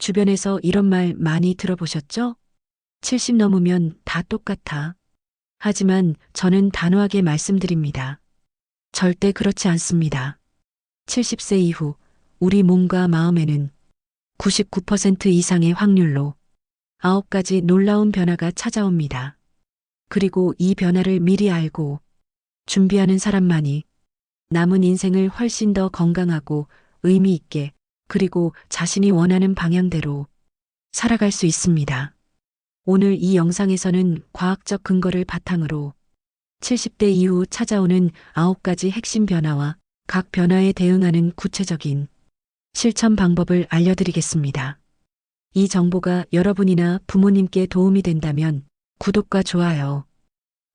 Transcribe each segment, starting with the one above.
주변에서 이런 말 많이 들어보셨죠? 70 넘으면 다 똑같아. 하지만 저는 단호하게 말씀드립니다. 절대 그렇지 않습니다. 70세 이후 우리 몸과 마음에는 99% 이상의 확률로 9가지 놀라운 변화가 찾아옵니다. 그리고 이 변화를 미리 알고 준비하는 사람만이 남은 인생을 훨씬 더 건강하고 의미 있게 그리고 자신이 원하는 방향대로 살아갈 수 있습니다. 오늘 이 영상에서는 과학적 근거를 바탕으로 70대 이후 찾아오는 9가지 핵심 변화와 각 변화에 대응하는 구체적인 실천 방법을 알려드리겠습니다. 이 정보가 여러분이나 부모님께 도움이 된다면 구독과 좋아요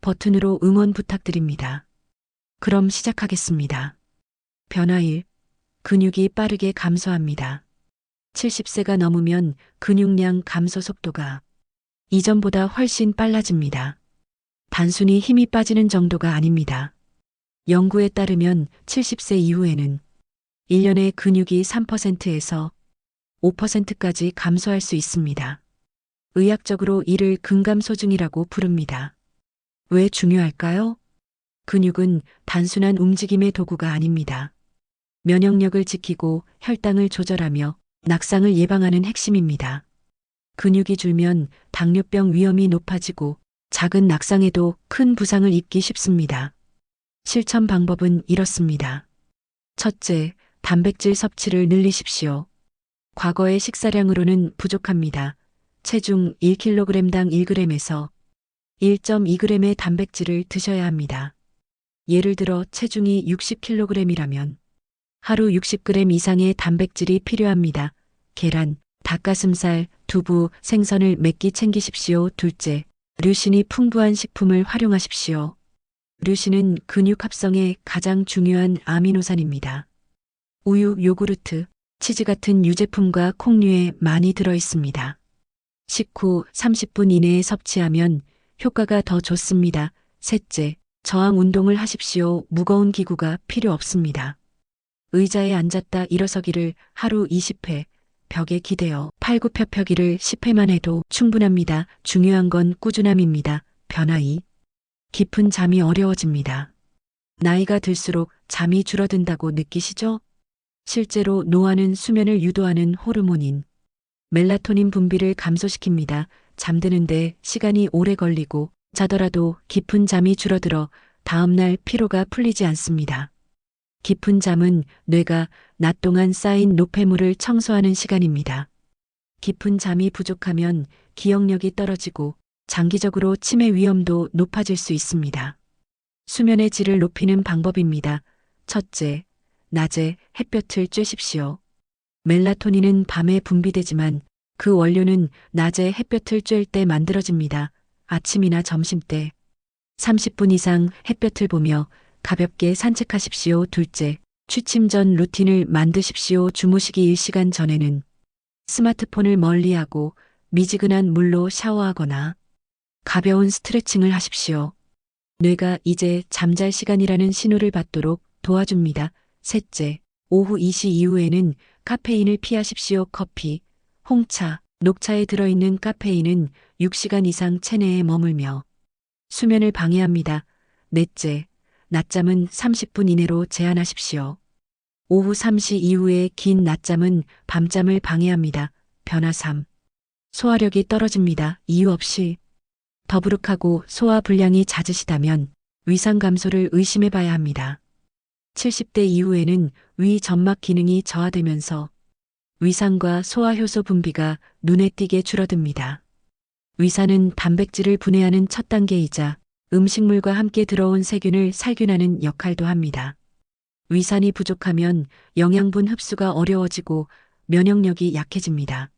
버튼으로 응원 부탁드립니다. 그럼 시작하겠습니다. 변화 1. 근육이 빠르게 감소합니다. 70세가 넘으면 근육량 감소 속도가 이전보다 훨씬 빨라집니다. 단순히 힘이 빠지는 정도가 아닙니다. 연구에 따르면 70세 이후에는 1년에 근육이 3%에서 5%까지 감소할 수 있습니다. 의학적으로 이를 근감소증이라고 부릅니다. 왜 중요할까요? 근육은 단순한 움직임의 도구가 아닙니다. 면역력을 지키고 혈당을 조절하며 낙상을 예방하는 핵심입니다. 근육이 줄면 당뇨병 위험이 높아지고 작은 낙상에도 큰 부상을 입기 쉽습니다. 실천 방법은 이렇습니다. 첫째, 단백질 섭취를 늘리십시오. 과거의 식사량으로는 부족합니다. 체중 1kg당 1g에서 1.2g의 단백질을 드셔야 합니다. 예를 들어 체중이 60kg이라면 하루 60g 이상의 단백질이 필요합니다. 계란, 닭가슴살, 두부, 생선을 몇 끼 챙기십시오. 둘째, 류신이 풍부한 식품을 활용하십시오. 류신은 근육 합성에 가장 중요한 아미노산입니다. 우유, 요구르트, 치즈 같은 유제품과 콩류에 많이 들어 있습니다. 식후 30분 이내에 섭취하면 효과가 더 좋습니다. 셋째, 저항 운동을 하십시오. 무거운 기구가 필요 없습니다. 의자에 앉았다 일어서기를 하루 20회, 벽에 기대어 팔굽혀펴기를 10회만 해도 충분합니다. 중요한 건 꾸준함입니다. 변화 2. 깊은 잠이 어려워집니다. 나이가 들수록 잠이 줄어든다고 느끼시죠? 실제로 노화는 수면을 유도하는 호르몬인 멜라토닌 분비를 감소시킵니다. 잠드는데 시간이 오래 걸리고 자더라도 깊은 잠이 줄어들어 다음날 피로가 풀리지 않습니다. 깊은 잠은 뇌가 낮 동안 쌓인 노폐물을 청소하는 시간입니다. 깊은 잠이 부족하면 기억력이 떨어지고 장기적으로 치매 위험도 높아질 수 있습니다. 수면의 질을 높이는 방법입니다. 첫째, 낮에 햇볕을 쬐십시오. 멜라토닌은 밤에 분비되지만 그 원료는 낮에 햇볕을 쬐을 때 만들어집니다. 아침이나 점심때 30분 이상 햇볕을 보며 가볍게 산책하십시오. 둘째, 취침 전 루틴을 만드십시오. 주무시기 1시간 전에는 스마트폰을 멀리하고 미지근한 물로 샤워하거나 가벼운 스트레칭을 하십시오. 뇌가 이제 잠잘 시간이라는 신호를 받도록 도와줍니다. 셋째, 오후 2시 이후에는 카페인을 피하십시오. 커피, 홍차, 녹차에 들어있는 카페인은 6시간 이상 체내에 머물며 수면을 방해합니다. 넷째, 낮잠은 30분 이내로 제한하십시오. 오후 3시 이후의 긴 낮잠은 밤잠을 방해합니다. 변화 3. 소화력이 떨어집니다. 이유 없이 더부룩하고 소화 불량이 잦으시다면 위산 감소를 의심해 봐야 합니다. 70대 이후에는 위 점막 기능이 저하되면서 위산과 소화효소 분비가 눈에 띄게 줄어듭니다. 위산은 단백질을 분해하는 첫 단계이자 음식물과 함께 들어온 세균을 살균하는 역할도 합니다. 위산이 부족하면 영양분 흡수가 어려워지고 면역력이 약해집니다.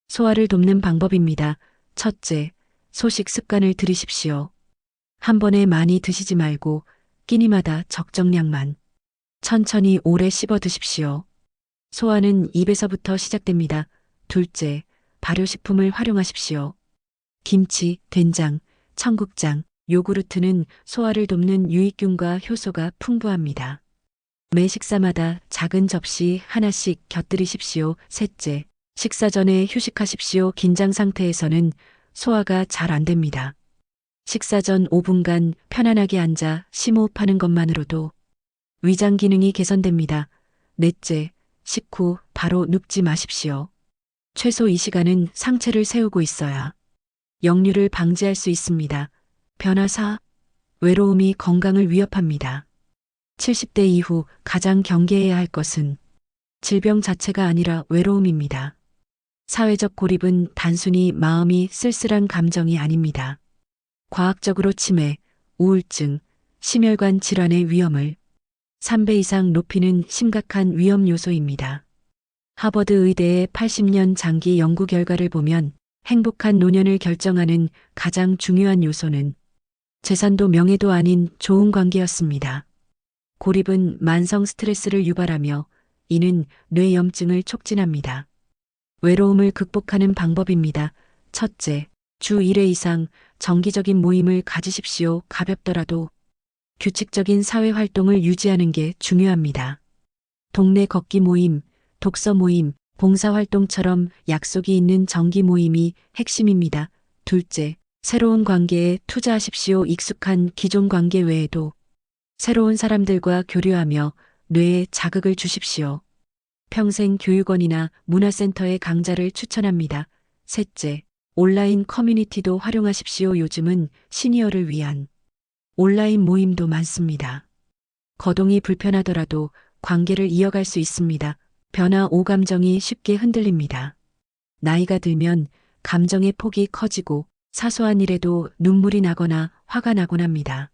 소화를 돕는 방법입니다. 첫째, 소식 습관을 들이십시오. 한 번에 많이 드시지 말고 끼니마다 적정량만 천천히 오래 씹어 드십시오. 소화는 입에서부터 시작됩니다. 둘째, 발효식품을 활용하십시오. 김치, 된장, 청국장, 요구르트는 소화를 돕는 유익균과 효소가 풍부합니다. 매 식사마다 작은 접시 하나씩 곁들이십시오. 셋째, 식사 전에 휴식하십시오. 긴장 상태에서는 소화가 잘 안 됩니다. 식사 전 5분간 편안하게 앉아 심호흡하는 것만으로도 위장 기능이 개선됩니다. 넷째, 식후 바로 눕지 마십시오. 최소 이 시간은 상체를 세우고 있어야 역류를 방지할 수 있습니다. 변화 4. 외로움이 건강을 위협합니다. 70대 이후 가장 경계해야 할 것은 질병 자체가 아니라 외로움입니다. 사회적 고립은 단순히 마음이 쓸쓸한 감정이 아닙니다. 과학적으로 치매, 우울증, 심혈관 질환의 위험을 3배 이상 높이는 심각한 위험 요소입니다. 하버드 의대의 80년 장기 연구 결과를 보면 행복한 노년을 결정하는 가장 중요한 요소는 재산도 명예도 아닌 좋은 관계였습니다. 고립은 만성 스트레스를 유발하며 이는 뇌염증을 촉진합니다. 외로움을 극복하는 방법입니다. 첫째, 주 1회 이상 정기적인 모임을 가지십시오. 가볍더라도 규칙적인 사회 활동을 유지하는 게 중요합니다. 동네 걷기 모임, 독서 모임, 봉사활동처럼 약속이 있는 정기 모임이 핵심입니다. 둘째, 새로운 관계에 투자하십시오. 익숙한 기존 관계 외에도 새로운 사람들과 교류하며 뇌에 자극을 주십시오. 평생 교육원이나 문화센터의 강좌를 추천합니다. 셋째, 온라인 커뮤니티도 활용하십시오. 요즘은 시니어를 위한 온라인 모임도 많습니다. 거동이 불편하더라도 관계를 이어갈 수 있습니다. 변화 5. 감정이 쉽게 흔들립니다. 나이가 들면 감정의 폭이 커지고 사소한 일에도 눈물이 나거나 화가 나곤 합니다.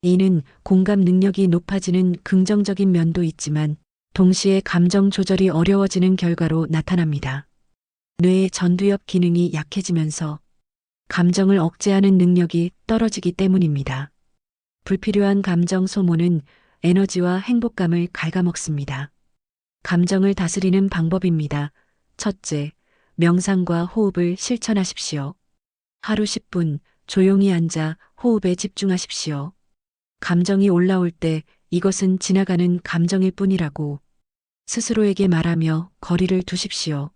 이는 공감 능력이 높아지는 긍정적인 면도 있지만 동시에 감정 조절이 어려워지는 결과로 나타납니다. 뇌의 전두엽 기능이 약해지면서 감정을 억제하는 능력이 떨어지기 때문입니다. 불필요한 감정 소모는 에너지와 행복감을 갉아먹습니다. 감정을 다스리는 방법입니다. 첫째, 명상과 호흡을 실천하십시오. 하루 10분 조용히 앉아 호흡에 집중하십시오. 감정이 올라올 때 이것은 지나가는 감정일 뿐이라고 스스로에게 말하며 거리를 두십시오.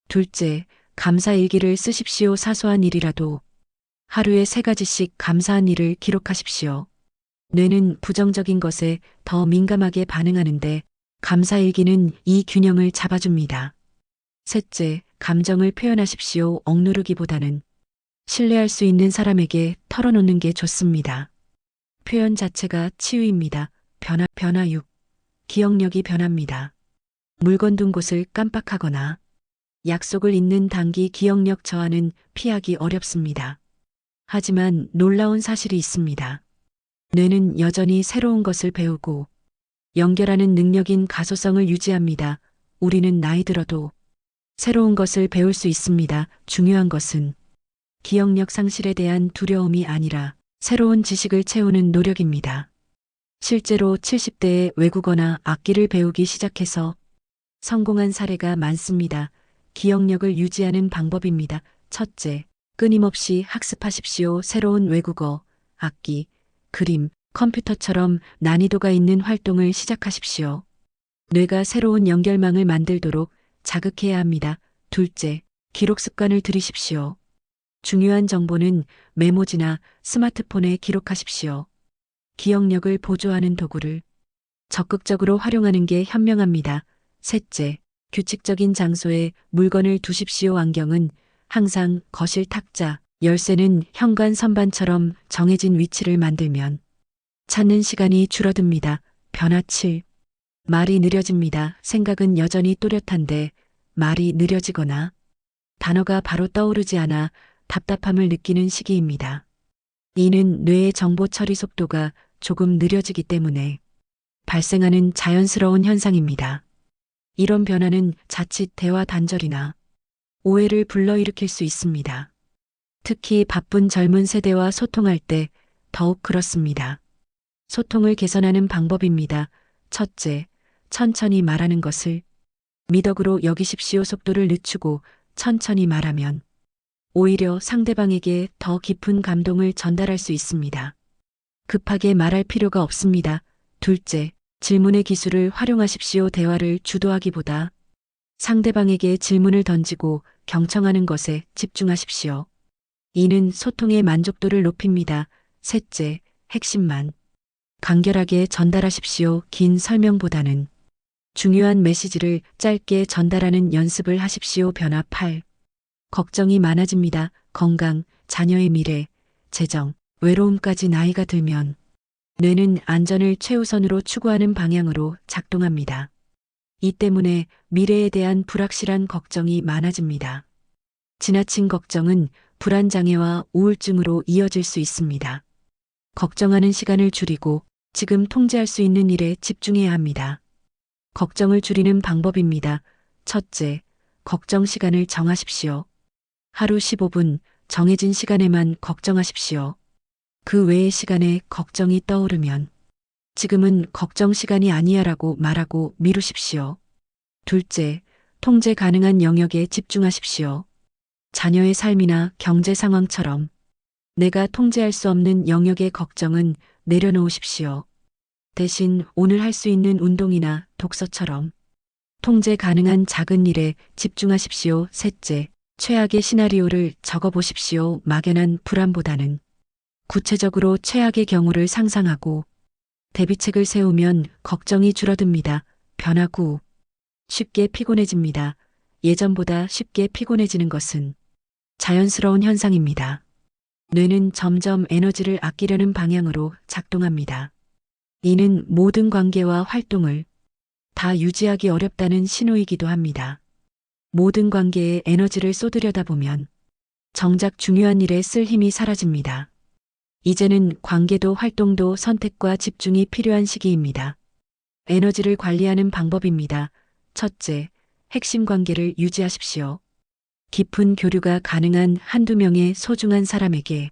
둘째, 감사 일기를 쓰십시오. 사소한 일이라도 하루에 3가지씩 감사한 일을 기록하십시오. 뇌는 부정적인 것에 더 민감하게 반응하는데 감사 일기는 이 균형을 잡아줍니다. 셋째, 감정을 표현하십시오. 억누르기보다는 신뢰할 수 있는 사람에게 털어놓는 게 좋습니다. 표현 자체가 치유입니다. 변화 6. 기억력이 변합니다. 물건 둔 곳을 깜빡하거나 약속을 잊는 단기 기억력 저하는 피하기 어렵습니다. 하지만 놀라운 사실이 있습니다. 뇌는 여전히 새로운 것을 배우고 연결하는 능력인 가소성을 유지합니다. 우리는 나이 들어도 새로운 것을 배울 수 있습니다. 중요한 것은 기억력 상실에 대한 두려움이 아니라 새로운 지식을 채우는 노력입니다. 실제로 70대에 외국어나 악기를 배우기 시작해서 성공한 사례가 많습니다. 기억력을 유지하는 방법입니다. 첫째, 끊임없이 학습하십시오. 새로운 외국어, 악기, 그림, 컴퓨터처럼 난이도가 있는 활동을 시작하십시오. 뇌가 새로운 연결망을 만들도록 자극해야 합니다. 둘째, 기록 습관을 들이십시오. 중요한 정보는 메모지나 스마트폰에 기록하십시오. 기억력을 보조하는 도구를 적극적으로 활용하는 게 현명합니다. 셋째, 규칙적인 장소에 물건을 두십시오. 안경은 항상 거실 탁자, 열쇠는 현관 선반처럼 정해진 위치를 만들면 찾는 시간이 줄어듭니다. 변화 7. 말이 느려집니다. 생각은 여전히 또렷한데 말이 느려지거나 단어가 바로 떠오르지 않아 답답함을 느끼는 시기입니다. 이는 뇌의 정보 처리 속도가 조금 느려지기 때문에 발생하는 자연스러운 현상입니다. 이런 변화는 자칫 대화 단절이나 오해를 불러일으킬 수 있습니다. 특히 바쁜 젊은 세대와 소통할 때 더욱 그렇습니다. 소통을 개선하는 방법입니다. 첫째, 천천히 말하는 것을 미덕으로 여기십시오. 속도를 늦추고 천천히 말하면 오히려 상대방에게 더 깊은 감동을 전달할 수 있습니다. 급하게 말할 필요가 없습니다. 둘째, 질문의 기술을 활용하십시오. 대화를 주도하기보다 상대방에게 질문을 던지고 경청하는 것에 집중하십시오. 이는 소통의 만족도를 높입니다. 셋째, 핵심만 간결하게 전달하십시오. 긴 설명보다는 중요한 메시지를 짧게 전달하는 연습을 하십시오. 변화 8. 걱정이 많아집니다. 건강, 자녀의 미래, 재정, 외로움까지 나이가 들면 뇌는 안전을 최우선으로 추구하는 방향으로 작동합니다. 이 때문에 미래에 대한 불확실한 걱정이 많아집니다. 지나친 걱정은 불안장애와 우울증으로 이어질 수 있습니다. 걱정하는 시간을 줄이고 지금 통제할 수 있는 일에 집중해야 합니다. 걱정을 줄이는 방법입니다. 첫째, 걱정 시간을 정하십시오. 하루 15분 정해진 시간에만 걱정하십시오. 그 외의 시간에 걱정이 떠오르면 지금은 걱정 시간이 아니야라고 말하고 미루십시오. 둘째, 통제 가능한 영역에 집중하십시오. 자녀의 삶이나 경제 상황처럼 내가 통제할 수 없는 영역의 걱정은 내려놓으십시오. 대신 오늘 할 수 있는 운동이나 독서처럼 통제 가능한 작은 일에 집중하십시오. 셋째, 최악의 시나리오를 적어보십시오. 막연한 불안보다는 구체적으로 최악의 경우를 상상하고 대비책을 세우면 걱정이 줄어듭니다. 변화 9. 쉽게 피곤해집니다. 예전보다 쉽게 피곤해지는 것은 자연스러운 현상입니다. 뇌는 점점 에너지를 아끼려는 방향으로 작동합니다. 이는 모든 관계와 활동을 다 유지하기 어렵다는 신호이기도 합니다. 모든 관계에 에너지를 쏟으려다 보면 정작 중요한 일에 쓸 힘이 사라집니다. 이제는 관계도 활동도 선택과 집중이 필요한 시기입니다. 에너지를 관리하는 방법입니다. 첫째, 핵심 관계를 유지하십시오. 깊은 교류가 가능한 한두 명의 소중한 사람에게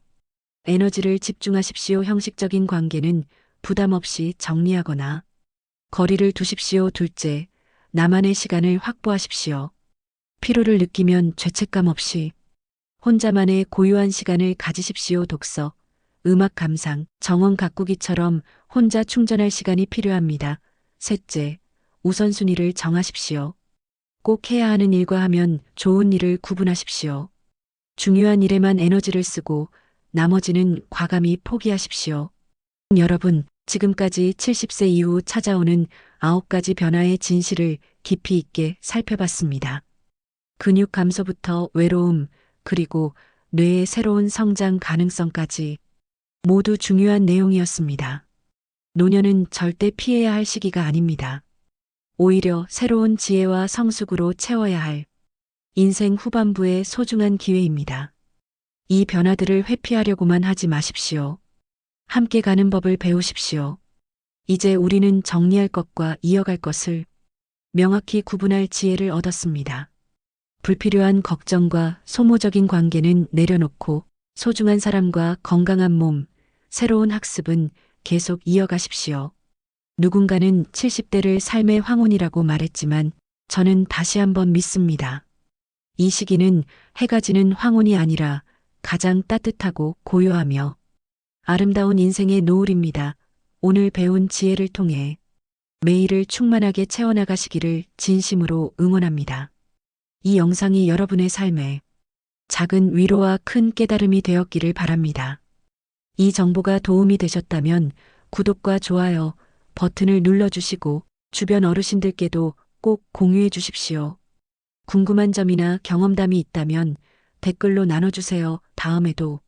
에너지를 집중하십시오. 형식적인 관계는 부담 없이 정리하거나 거리를 두십시오. 둘째, 나만의 시간을 확보하십시오. 피로를 느끼면 죄책감 없이 혼자만의 고유한 시간을 가지십시오. 독서, 음악 감상, 정원 가꾸기처럼 혼자 충전할 시간이 필요합니다. 셋째, 우선순위를 정하십시오. 꼭 해야 하는 일과 하면 좋은 일을 구분하십시오. 중요한 일에만 에너지를 쓰고 나머지는 과감히 포기하십시오. 여러분, 지금까지 70세 이후 찾아오는 9가지 변화의 진실을 깊이 있게 살펴봤습니다. 근육 감소부터 외로움, 그리고 뇌의 새로운 성장 가능성까지 모두 중요한 내용이었습니다. 노년은 절대 피해야 할 시기가 아닙니다. 오히려 새로운 지혜와 성숙으로 채워야 할 인생 후반부의 소중한 기회입니다. 이 변화들을 회피하려고만 하지 마십시오. 함께 가는 법을 배우십시오. 이제 우리는 정리할 것과 이어갈 것을 명확히 구분할 지혜를 얻었습니다. 불필요한 걱정과 소모적인 관계는 내려놓고 소중한 사람과 건강한 몸, 새로운 학습은 계속 이어가십시오. 누군가는 70대를 삶의 황혼이라고 말했지만 저는 다시 한번 믿습니다. 이 시기는 해가 지는 황혼이 아니라 가장 따뜻하고 고요하며 아름다운 인생의 노을입니다. 오늘 배운 지혜를 통해 매일을 충만하게 채워나가시기를 진심으로 응원합니다. 이 영상이 여러분의 삶에 작은 위로와 큰 깨달음이 되었기를 바랍니다. 이 정보가 도움이 되셨다면 구독과 좋아요 버튼을 눌러주시고 주변 어르신들께도 꼭 공유해 주십시오. 궁금한 점이나 경험담이 있다면 댓글로 나눠주세요. 다음에도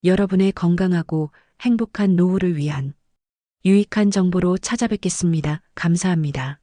여러분의 건강하고 행복한 노후를 위한 유익한 정보로 찾아뵙겠습니다. 감사합니다.